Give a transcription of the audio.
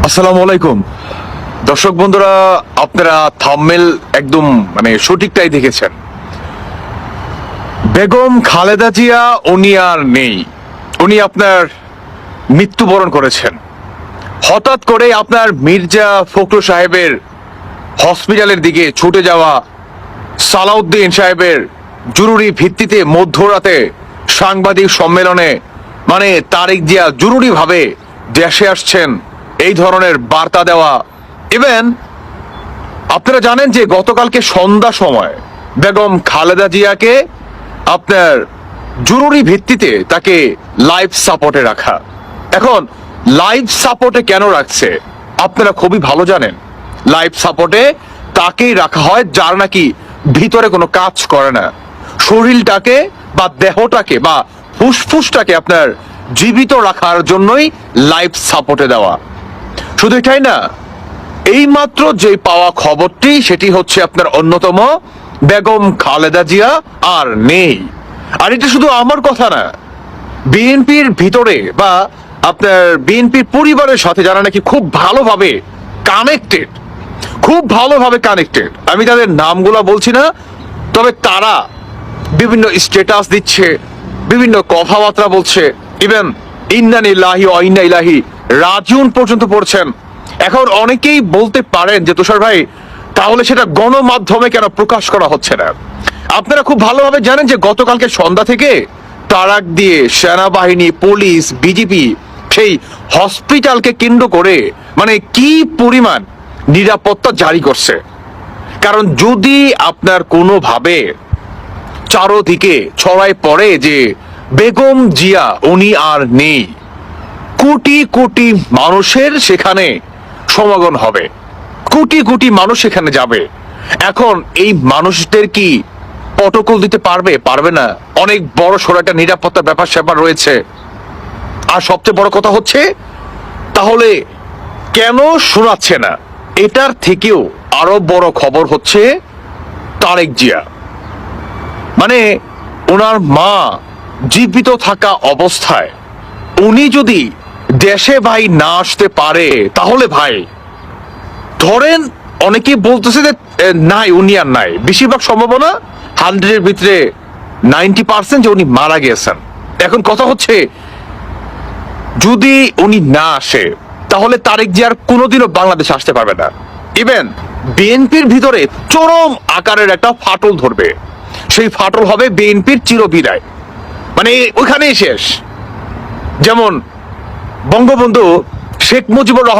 আসসালামু আলাইকুম দর্শক বন্ধুরা, আপনারা থাম্বনেল একদম সঠিকটাই দেখেছেন। বেগম খালেদা জিয়া উনি আর নেই, উনি আপনার মৃত্যুবরণ করেছেন। হঠাৎ করে আপনার মির্জা ফখরুল সাহেবের হসপিটালের দিকে ছুটে যাওয়া, সালাউদ্দিন সাহেবের জরুরি ভিত্তিতে মধ্যরাতে সাংবাদিক সম্মেলনে তারেক জিয়া জরুরিভাবে দেশে আসছেন এই ধরনের বার্তা দেওয়া। ইভেন আপনারা জানেন যে গতকালকে সন্ধ্যা সময় বেগম খালেদা জিয়াকে আপনার জরুরি ভিত্তিতে তাকে লাইফ সাপোর্টে রাখা। এখন লাইফ সাপোর্টে কেন রাখছে আপনারা খুবই ভালো জানেন। লাইফ সাপোর্টে তাকেই রাখা হয় যার নাকি ভিতরে কোনো কাজ করে না, শরীরটাকে বা দেহটাকে বা ফুসফুসটাকে আপনার জীবিত রাখার জন্যই লাইফ সাপোর্টে দেওয়া। শুধু এটাই না, এই মাত্র যে পাওয়া খবরটি সেটি হচ্ছে আপনার অন্যতম বেগম খালেদা জিয়া আর নেই। আর এটা শুধু আমার কথা না, বিএনপির ভিতরে বা আপনার বিএনপির পরিবারের সাথে যারা নাকি খুব ভালোভাবে কানেক্টেড, আমি তাদের নামগুলো বলছি না, তবে তারা বিভিন্ন স্ট্যাটাস দিচ্ছে, বিভিন্ন কথাবার্তা বলছে, ইভেন ইন্না লিল্লাহি ওয়া ইন্না ইলাইহি রাজিউন পর্যন্ত পড়ছেন। এখন অনেকেই বলতে পারেন যে তুষার ভাই, তাহলে সেটা গণমাধ্যমে কেন প্রকাশ করা হচ্ছে না? আপনারা খুব ভালোভাবে জানেন যে গতকালকে সন্ধ্যা থেকে তারাক দিয়ে সেনাবাহিনী, পুলিশ, বিজেপি সেই হসপিটালকে কেন্দ্র করে কি পরিমাণ নিরাপত্তা জারি করছে। কারণ যদি আপনার কোনোভাবে চারদিকে ছড়ায় পড়ে যে বেগম জিয়া উনি আর নেই, কোটি কোটি মানুষের সেখানে সমাগম হবে, কোটি কোটি মানুষ সেখানে যাবে। এখন এই মানুষদের কি প্রটোকল দিতে পারবে না? অনেক বড় সড় একটা নিরাপত্তার ব্যাপার স্যাপার রয়েছে। আর সবচেয়ে বড় কথা হচ্ছে, তাহলে কেন শোনাচ্ছে না? এটার থেকেও আরো বড় খবর হচ্ছে তারেক জিয়া, ওনার মা জীবিত থাকা অবস্থায় উনি যদি দেশে ভাই না আসতে পারে, তাহলে ভাই ধরেন অনেকে বলতেছে যে নাই, উনি আর নাই, বেশিরভাগ সম্ভাবনা 100-এর ভিতরে 90% যে উনি মারা গেছেন। এখন কথা হচ্ছে, যদি উনি না আসে তাহলে তারেক জিয়ার কোনোদিনও বাংলাদেশে আসতে পারবে না। ইভেন বিএনপির ভিতরে চরম আকারের একটা ফাটল ধরবে, সেই ফাটল হবে বিএনপির চিরবিদায়, ওইখানেই শেষ। যেমন বঙ্গবন্ধু শেখ মুজিবুর রহমান